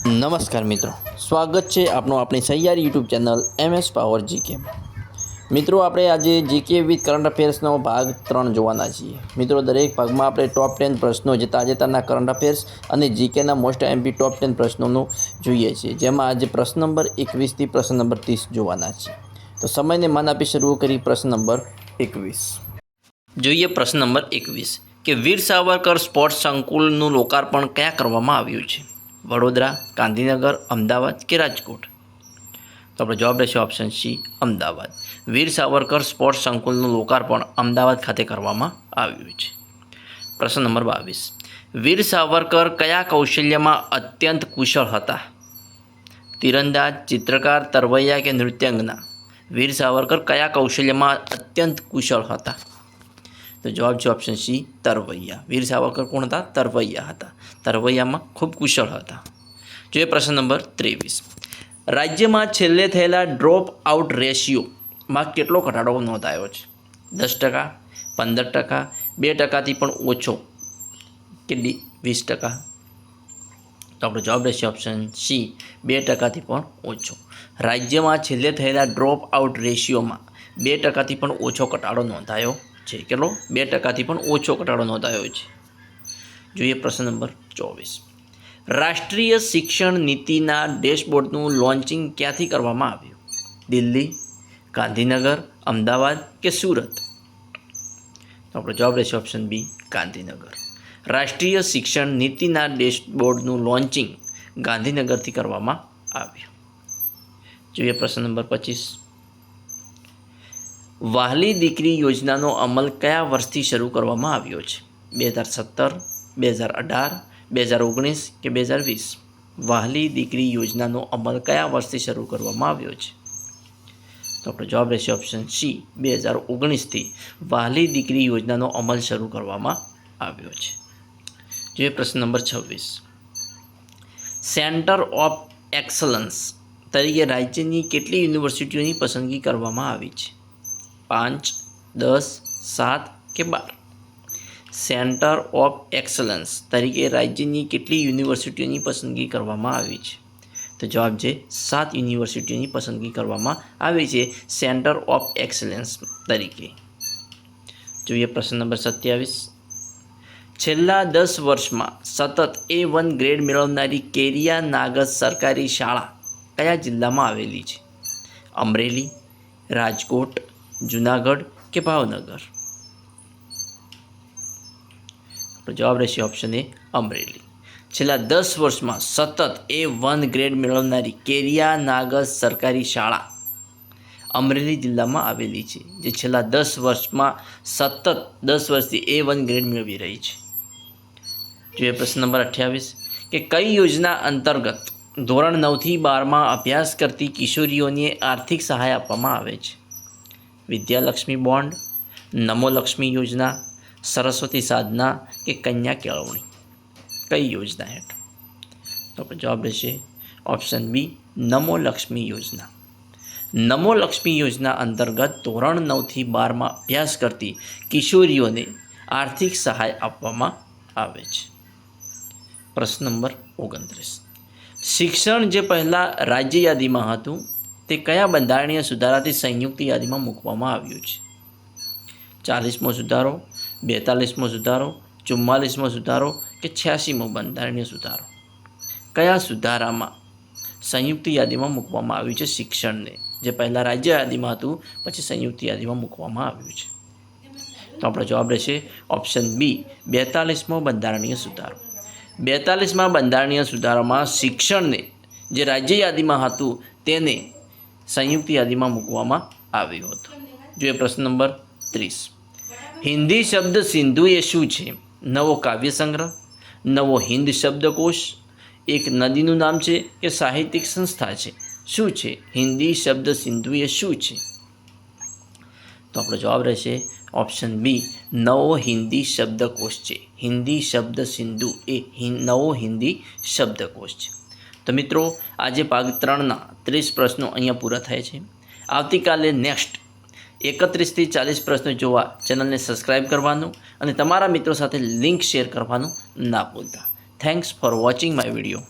નમસ્કાર મિત્રો, સ્વાગત છે આપનું આપણી સહિયારી YouTube channel MS power GK. મિત્રો, આપણે આજે જીકે વિથ કરંટ અફેર્સનો ભાગ 3 જોવાના છીએ. મિત્રો, દરેક ભાગમાં આપણે ટોપ 10 પ્રશ્નો જે તાજેતરના કરંટ અફેર્સ અને જીકેના મોસ્ટ એમપી ટોપ 10 પ્રશ્નોનું જોઈએ છીએ, જેમાં આજે પ્રશ્ન નંબર 21થી પ્રશ્ન નંબર 30 જોવાના છે. તો સમયને માન આપી શરૂ કરી પ્રશ્ન નંબર 21. જોઈએ પ્રશ્ન નંબર 21 કે વીર સાવરકર સ્પોર્ટ્સ સંકુલનું લોકાર્પણ ક્યાં કરવામાં આવ્યું છે? વડોદરા, ગાંધીનગર, અમદાવાદ કે રાજકોટ? તો આપણો જવાબ રહેશે ઓપ્શન સી, અમદાવાદ. વીર સાવરકર સ્પોર્ટ્સ સંકુલનું લોકાર્પણ અમદાવાદ ખાતે કરવામાં આવ્યું છે. પ્રશ્ન નંબર 22 વીર સાવરકર કયા કૌશલ્યમાં અત્યંત કુશળ હતા? તીરંદાજ, ચિત્રકાર, તરવૈયા કે નૃત્યાંગના? વીર સાવરકર કયા કૌશલ્યમાં અત્યંત કુશળ હતા? તો જવાબ છે ઓપ્શન સી, તરવૈયા. વીર સાવરકર કોણ હતા? તરવૈયા હતા. તરવૈયામાં ખૂબ કુશળ હતા. જોઈએ પ્રશ્ન નંબર 23 રાજ્યમાં છેલ્લે થયેલા ડ્રોપ આઉટ રેશિયોમાં કેટલો ઘટાડો નોંધાયો છે? 10%, 15%, 2%થી પણ ઓછો કે 20%? તો આપણો જવાબ રહેશે ઓપ્શન સી, 2%થી પણ ઓછો. રાજ્યમાં છેલ્લે થયેલા ડ્રોપ આઉટ રેશિયોમાં 2%થી પણ ઓછો ઘટાડો નોંધાયો છે. કેટલો? 2%થી પણ ઓછો ઘટાડો નોંધાયો છે. જોઈએ પ્રશ્ન નંબર 24 રાષ્ટ્રીય શિક્ષણ નીતિના ડેશબોર્ડનું લોન્ચિંગ ક્યાંથી કરવામાં આવ્યું? દિલ્હી, ગાંધીનગર, અમદાવાદ કે સુરત? તો આપણો જવાબ રહેશે ઓપ્શન બી, ગાંધીનગર. રાષ્ટ્રીય શિક્ષણ નીતિના ડેશબોર્ડનું લોન્ચિંગ ગાંધીનગરથી કરવામાં આવ્યું. જોઈએ પ્રશ્ન નંબર 25 વહાલી દીકરી યોજનાનો અમલ કયા વર્ષથી શરૂ કરવામાં આવ્યો છે? 2017, 2018, 2019 કે 2020? વહાલી દીકરી યોજનાનો અમલ કયા વર્ષથી શરૂ કરવામાં આવ્યો છે? તો આપણો જવાબ રહેશે ઓપ્શન સી, 2019થી વહાલી દીકરી યોજનાનો અમલ શરૂ કરવામાં આવ્યો છે. જોઈએ પ્રશ્ન નંબર 26 સેન્ટર ઓફ એક્સલન્સ તરીકે રાજ્યની કેટલી યુનિવર્સિટીઓની પસંદગી કરવામાં આવી છે? 5, 10, 7 કે 12? સેન્ટર ઓફ એક્સલન્સ તરીકે રાજ્યની કેટલી યુનિવર્સિટીઓની પસંદગી કરવામાં આવી છે? તો જવાબ છે 7 યુનિવર્સિટીઓની પસંદગી કરવામાં આવી છે સેન્ટર ઓફ એક્સલન્સ તરીકે. જોઈએ પ્રશ્ન નંબર 27 છેલ્લા 10 વર્ષમાં સતત A1 ગ્રેડ મેળવનારી કેરિયા નાગજ સરકારી શાળા કયા જિલ્લામાં આવેલી છે? અમરેલી, રાજકોટ, જુનાગઢ કે ભાવનગર? જવાબ રહેશે ઓપ્શન એ, અમરેલી. છેલ્લા 10 વર્ષમાં સતત A1 ગ્રેડ મેળવનારી કેરિયા નાગજ સરકારી શાળા અમરેલી જિલ્લામાં આવેલી છે, જે છેલ્લા 10 વર્ષમાં સતત 10 વર્ષથી A1 ગ્રેડ મેળવી રહી છે. જોઈએ પ્રશ્ન નંબર 28 કે કઈ યોજના અંતર્ગત ધોરણ 9થી 12માં અભ્યાસ કરતી કિશોરીઓને આર્થિક સહાય આપવામાં આવે છે? વિદ્યાલક્ષ્મી બોન્ડ, નમો લક્ષ્મી યોજના, સરસ્વતી સાધના કે કન્યા કેળવણી? કઈ યોજના હેઠળ? તો જવાબ રહેશે ઓપ્શન બી, નમો લક્ષ્મી યોજના. નમો લક્ષ્મી યોજના અંતર્ગત ધોરણ 9થી 12માં અભ્યાસ કરતી કિશોરીઓને આર્થિક સહાય આપવામાં આવે છે. પ્રશ્ન નંબર 29 શિક્ષણ જે પહેલાં રાજ્ય યાદીમાં હતું તે કયા બંધારણીય સુધારાથી સંયુક્ત યાદીમાં મૂકવામાં આવ્યું છે? 40મો સુધારો, 42મો સુધારો, 44મો સુધારો કે 86મો બંધારણીય સુધારો? કયા સુધારામાં સંયુક્ત યાદીમાં મૂકવામાં આવ્યું છે શિક્ષણને? જે પહેલાં રાજ્ય યાદીમાં હતું, પછી સંયુક્ત યાદીમાં મૂકવામાં આવ્યું છે. તો આપણો જવાબ રહેશે ઓપ્શન બી, 42મો બંધારણીય સુધારો. 42મા બંધારણીય સુધારામાં શિક્ષણને જે રાજ્ય યાદીમાં હતું તેને સંયુક્ત યાદીમાં મૂકવામાં આવ્યું હતું. જોઈએ પ્રશ્ન નંબર 30 હિન્દી શબ્દ સિંધુ એ શું છે? નવો કાવ્ય સંગ્રહ, નવો હિન્દ શબ્દકોશ, એક નદીનું નામ છે કે સાહિત્યિક સંસ્થા છે? શું છે હિન્દી શબ્દ સિંધુ એ શું છે? તો આપણો જવાબ રહેશે ઓપ્શન બી, નવો હિન્દી શબ્દકોશ છે. હિન્દી શબ્દ સિંધુ એ નવો હિન્દી શબ્દકોશ છે. તો મિત્રો, આજે ભાગ 3ના 30 પ્રશ્નો અહીંયા પૂરા થાય છે. આવતીકાલે નેક્સ્ટ 31થી 40 પ્રશ્નો જોવા ચેનલને સબસ્ક્રાઈબ કરવાનું અને તમારા મિત્રો સાથે લિંક શેર કરવાનું ના ભૂલતા. Thanks for watching my video.